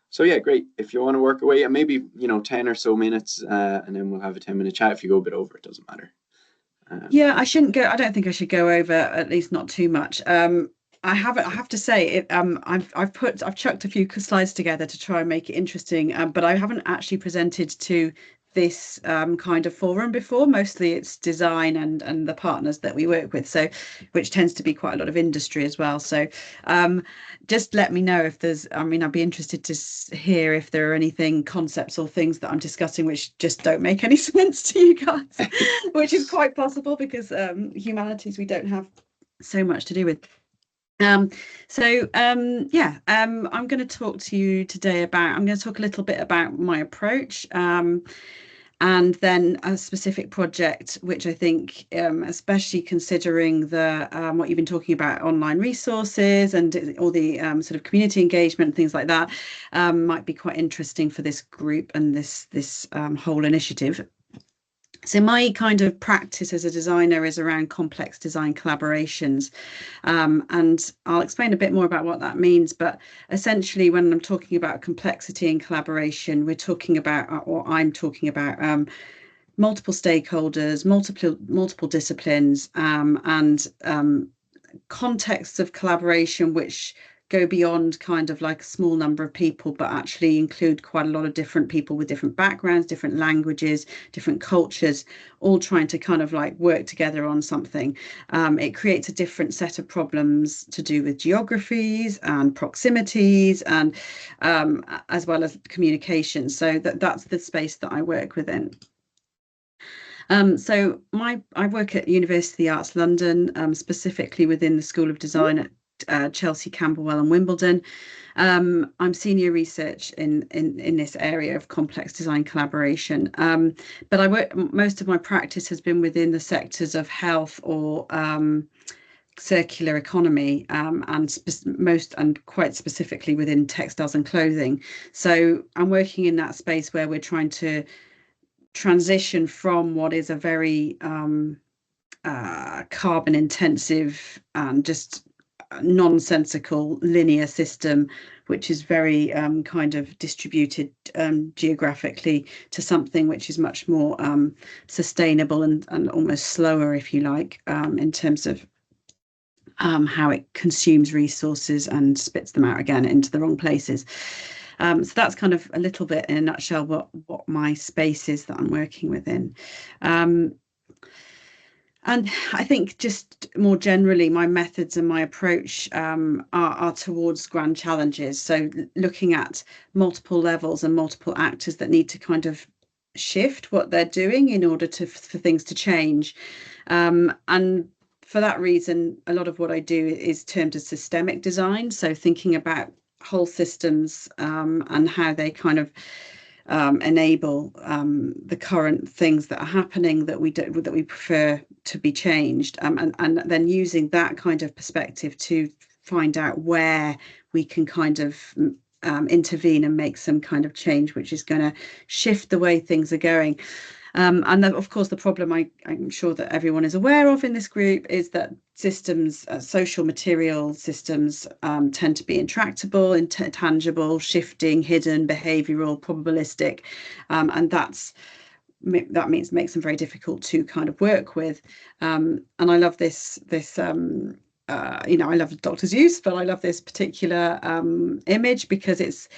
So yeah, great. If you want to work away, and maybe 10 or so minutes, and then we'll have a 10-minute chat. If you go a bit over, it doesn't matter. Yeah, I shouldn't go. I don't think I should go over, at least not too much. I have to say it. I've chucked a few slides together to try and make it interesting. But I haven't actually presented to this kind of forum before. Mostly it's design and the partners that we work with. So, which tends to be quite a lot of industry as well. So, um, just let me know if there's. I mean, I'd be interested to hear if there are anything, concepts or things that I'm discussing which just don't make any sense to you guys, which is quite possible because humanities we don't have so much to do with. Um, I'm going to talk to you today about, I'm going to talk a little bit about my approach, and then a specific project, which I think, especially considering the what you've been talking about, online resources and all the sort of community engagement, things like that, might be quite interesting for this group and this whole initiative. So my kind of practice as a designer is around complex design collaborations. And I'll explain a bit more about what that means. But essentially, when I'm talking about complexity and collaboration, we're talking about, or I'm talking about, multiple stakeholders, multiple disciplines, and contexts of collaboration which go beyond kind of like a small number of people, but actually include quite a lot of different people with different backgrounds, different languages, different cultures, all trying to kind of like work together on something. It creates a different set of problems to do with geographies and proximities, and as well as communication. So that's the space that I work within. I work at University of the Arts London, specifically within the School of Design at Chelsea, Camberwell, and Wimbledon. I'm senior research in this area of complex design collaboration. But I work, most of my practice has been within the sectors of health or circular economy, and quite specifically within textiles and clothing. So I'm working in that space where we're trying to transition from what is a very carbon intensive and just nonsensical linear system, which is very kind of distributed geographically, to something which is much more sustainable and almost slower, if you like, in terms of how it consumes resources and spits them out again into the wrong places. So that's kind of a little bit in a nutshell what my space is that I'm working within. Um, and I think just more generally, my methods and my approach are towards grand challenges. So looking at multiple levels and multiple actors that need to kind of shift what they're doing in order for things to change. And for that reason, a lot of what I do is termed as systemic design. So thinking about whole systems, and how they kind of enable the current things that are happening that we prefer to be changed, and then using that kind of perspective to find out where we can kind of intervene and make some kind of change which is going to shift the way things are going. And then, of course, the problem I'm sure that everyone is aware of in this group is that systems, social material systems, tend to be intractable, intangible, shifting, hidden, behavioural, probabilistic, and that means makes them very difficult to kind of work with. And I love this. I love Dr. Seuss, but I love this particular image because it's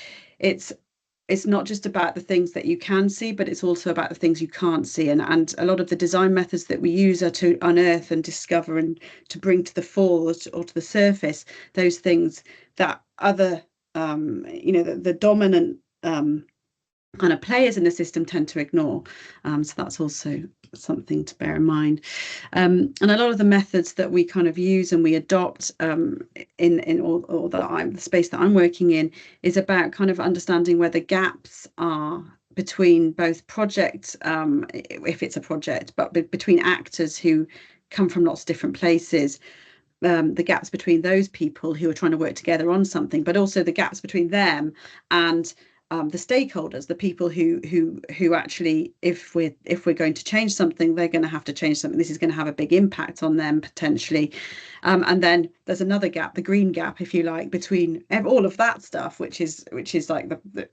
it's not just about the things that you can see, but it's also about the things you can't see. And a lot of the design methods that we use are to unearth and discover and to bring to the fore or to the surface those things that other, the dominant kind of players in the system tend to ignore. So that's also something to bear in mind. And a lot of the methods that we kind of use and we adopt in or the space that I'm working in is about kind of understanding where the gaps are between both projects, if it's a project, but between actors who come from lots of different places. The gaps between those people who are trying to work together on something, but also the gaps between them and the stakeholders, the people who actually, if we're going to change something, they're going to have to change something. This is going to have a big impact on them potentially. And then there's another gap, the green gap, if you like, between all of that stuff, which is like the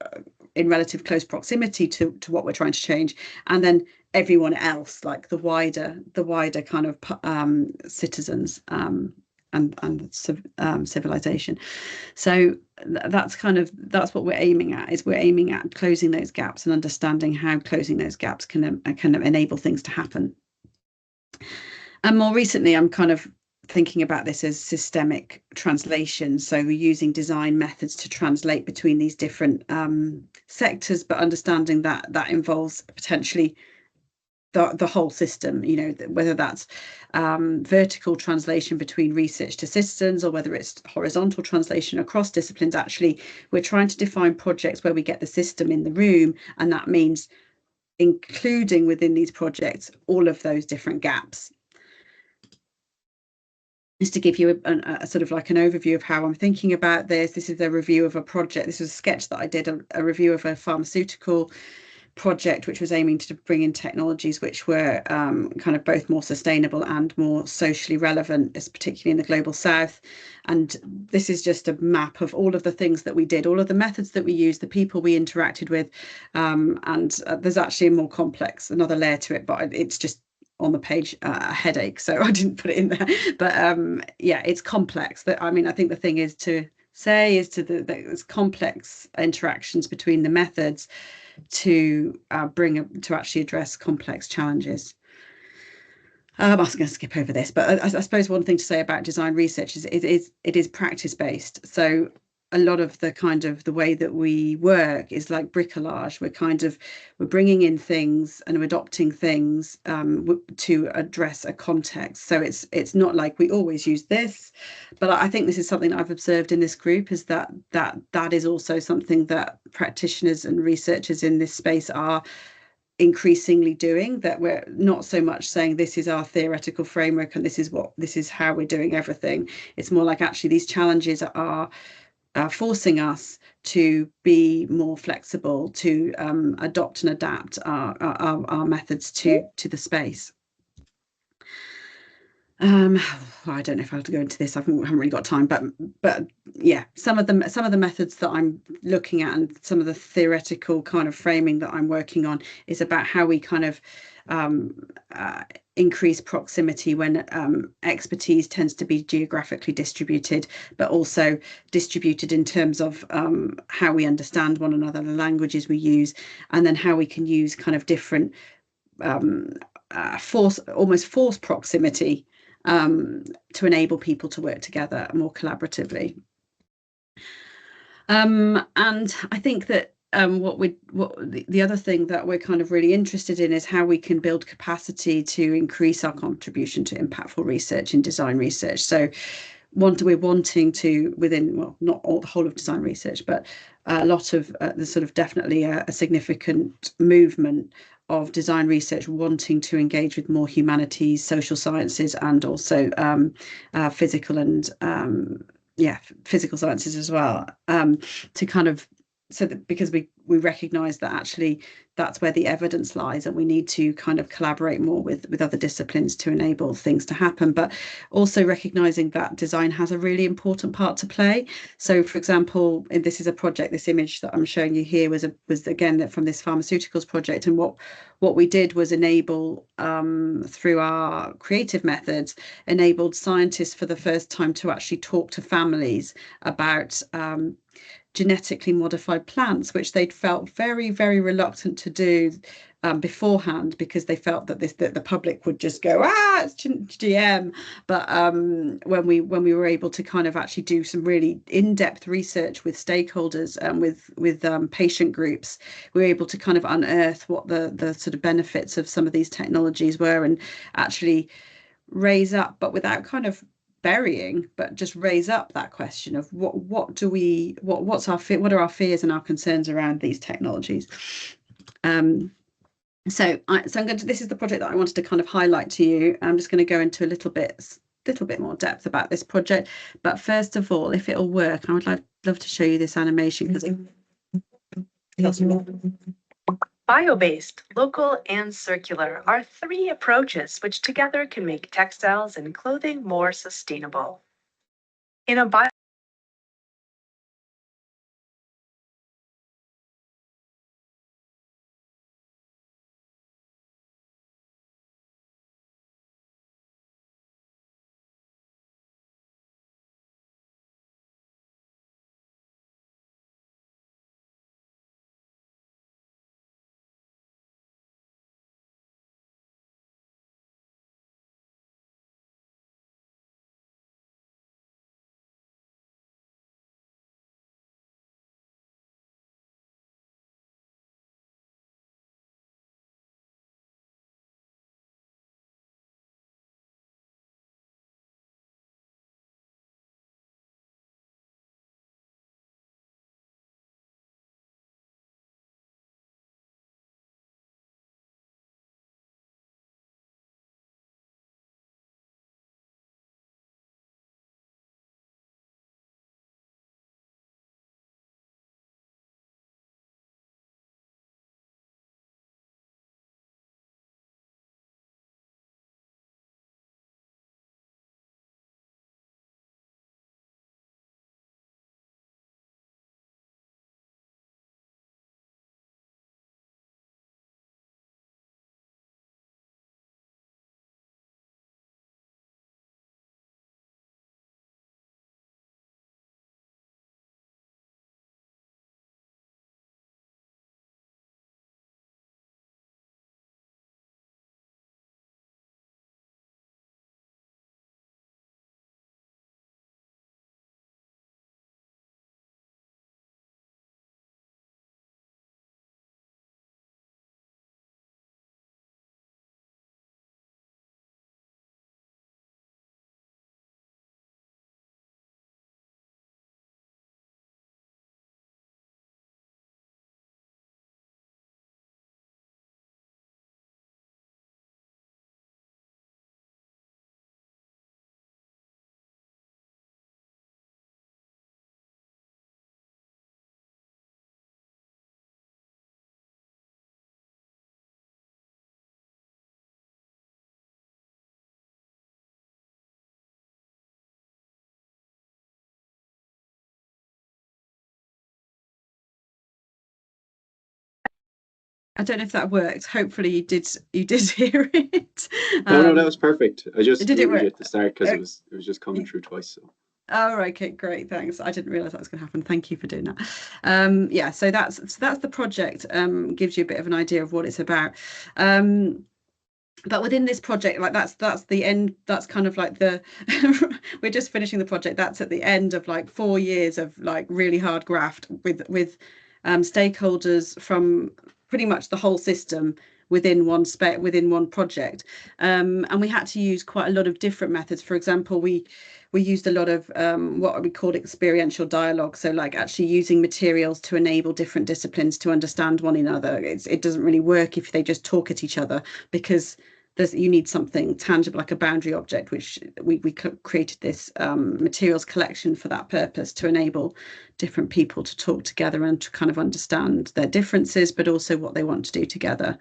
in relative close proximity to what we're trying to change, and then everyone else, like the wider kind of citizens and civilization. So that's what we're aiming at, is we're aiming at closing those gaps and understanding how closing those gaps can enable things to happen. And more recently, I'm kind of thinking about this as systemic translation. So we're using design methods to translate between these different sectors, but understanding that involves potentially the whole system, you know, whether that's vertical translation between research to systems, or whether it's horizontal translation across disciplines. Actually, we're trying to define projects where we get the system in the room, and that means including within these projects all of those different gaps. Just to give you a sort of like an overview of how I'm thinking about this. This is a review of a project. This was a sketch that I did, a review of a pharmaceutical project which was aiming to bring in technologies which were kind of both more sustainable and more socially relevant, particularly in the global south. And this is just a map of all of the things that we did, all of the methods that we used, the people we interacted with, and there's actually a more complex, another layer to it, but it's just on the page, a headache, so I didn't put it in there. But yeah, it's complex. I mean, I think the thing is to say is there's complex interactions between the methods to actually address complex challenges. I was going to skip over this, but I suppose one thing to say about design research is it is practice based. So a lot of the way that we work is like bricolage. We're bringing in things and we're adopting things to address a context. So it's not like we always use this, but I think this is something that I've observed in this group, is that is also something that practitioners and researchers in this space are increasingly doing, that we're not so much saying this is our theoretical framework and this is how we're doing everything. It's more like actually these challenges are forcing us to be more flexible, to adopt and adapt our methods to the space. I don't know if I have to go into this. I haven't really got time, but yeah, some of the methods that I'm looking at and some of the theoretical kind of framing that I'm working on is about how we kind of increase proximity when expertise tends to be geographically distributed, but also distributed in terms of how we understand one another, the languages we use, and then how we can use kind of different almost forced proximity to enable people to work together more collaboratively. And I think that the other thing that we're kind of really interested in is how we can build capacity to increase our contribution to impactful research in design research. So we're wanting to, within, well, not all the whole of design research, but a lot of there's sort of definitely a significant movement of design research wanting to engage with more humanities, social sciences, and also physical and physical sciences as well, to kind of, so that because we recognize that actually that's where the evidence lies, and we need to kind of collaborate more with other disciplines to enable things to happen, but also recognizing that design has a really important part to play. So for example, this is a project, this image that I'm showing you here was again from this pharmaceuticals project, and what we did was enable through our creative methods, enabled scientists for the first time to actually talk to families about genetically modified plants, which they'd felt very, very reluctant to do beforehand, because they felt that the public would just go, it's GM. But when we were able to kind of actually do some really in-depth research with stakeholders and with patient groups, we were able to kind of unearth what the sort of benefits of some of these technologies were, and actually raise up, but without kind of burying, but just raise up that question of what are our fears and our concerns around these technologies. So this is the project that I wanted to kind of highlight to you. I'm just going to go into a little bit more depth about this project, but first of all, if it'll work, I would love to show you this animation, because Bio-based, local, and circular are 3 approaches which together can make textiles and clothing more sustainable. In a bio I don't know if that worked. Hopefully you did hear it. No, that was perfect. I just did it muted you work? at the start because it was just coming through twice. So. Oh, okay, great, thanks. I didn't realize that was going to happen. Thank you for doing that. Yeah, so that's the project. Gives you a bit of an idea of what it's about. But within this project, like that's the end. That's kind of like the we're just finishing the project. That's at the end of like 4 years of like really hard graft with stakeholders from pretty much the whole system within one project, and we had to use quite a lot of different methods. For example, we used a lot of what we called experiential dialogue, so like actually using materials to enable different disciplines to understand one another. It doesn't really work if they just talk at each other, because you need something tangible like a boundary object, which we created this materials collection for that purpose, to enable different people to talk together and to kind of understand their differences, but also what they want to do together.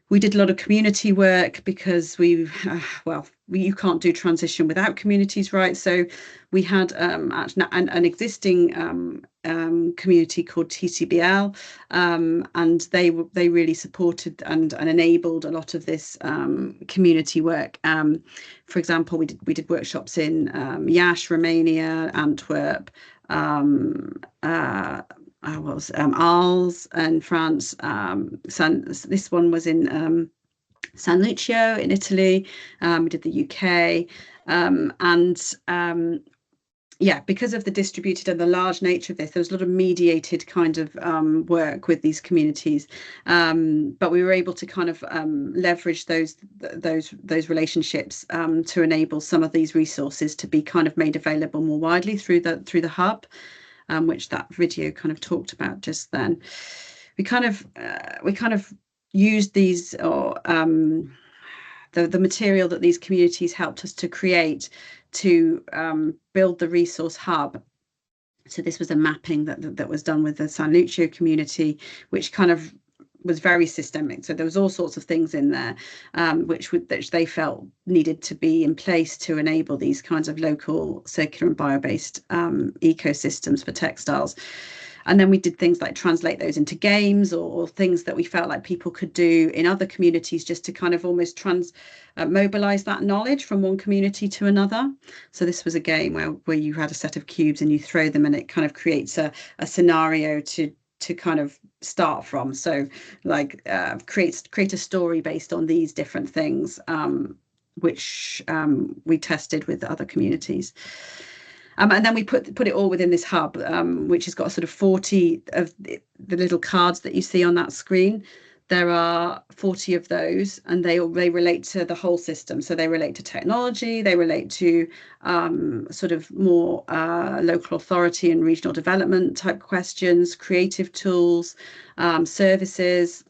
We did a lot of community work because you can't do transition without communities, right? So we had an existing community called TCBL, and they really supported and enabled a lot of this community work. For example, we did workshops in Iași, Romania, Antwerp, Arles and France. This one was in San Lucio in Italy. We did the UK, yeah, because of the distributed and the large nature of this, there was a lot of mediated kind of work with these communities, but we were able to kind of leverage those relationships to enable some of these resources to be kind of made available more widely through the hub, which that video kind of talked about just then. We kind of used these, or the material that these communities helped us to create, to build the resource hub. So this was a mapping that was done with the San Lucio community, which kind of was very systemic. So there was all sorts of things in there which they felt needed to be in place to enable these kinds of local circular and bio-based ecosystems for textiles. And then we did things like translate those into games or things that we felt like people could do in other communities, just to kind of almost mobilize that knowledge from one community to another. So this was a game where you had a set of cubes and you throw them, and it kind of creates a scenario to kind of start from. So like create a story based on these different things, which we tested with other communities. And then we put it all within this hub, which has got sort of 40 of the little cards that you see on that screen. There are 40 of those, and they relate to the whole system. So they relate to technology, they relate to sort of more local authority and regional development type questions, creative tools, services.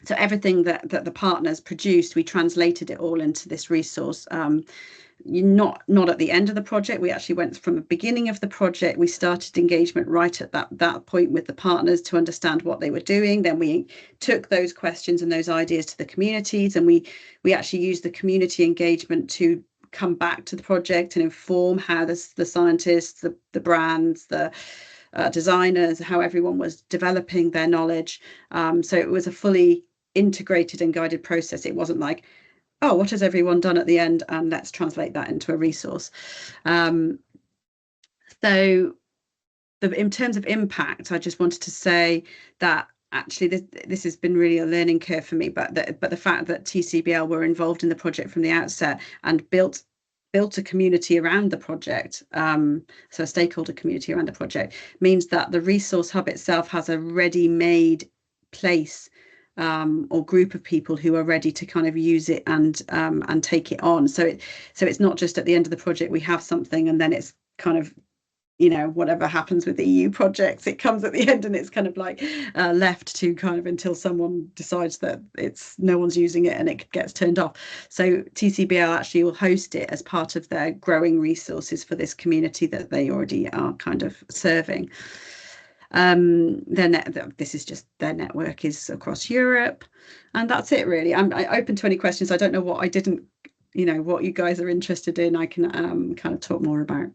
So everything that the partners produced, we translated it all into this resource. Not at the end of the project. We actually went from the beginning of the project. We started engagement right at that point with the partners to understand what they were doing. Then we took those questions and those ideas to the communities, and we actually used the community engagement to come back to the project and inform how the scientists, the brands, the designers, how everyone was developing their knowledge. So it was a fully integrated and guided process. It wasn't like, oh, what has everyone done at the end, and let's translate that into a resource. So in terms of impact, I just wanted to say that actually this has been really a learning curve for me, but the fact that TCBL were involved in the project from the outset and built a community around the project, so a stakeholder community around the project, means that the resource hub itself has a ready-made place or group of people who are ready to kind of use it and take it on. So it's not just at the end of the project we have something and then it's kind of, you know, whatever happens with the EU projects, it comes at the end and it's kind of like left to kind of until someone decides that no one's using it and it gets turned off. So TCBL actually will host it as part of their growing resources for this community that they already are kind of serving. This is just their network is across Europe, and that's it really. I'm open to any questions. I don't know what I didn't, you know, what you guys are interested in. I can kind of talk more about.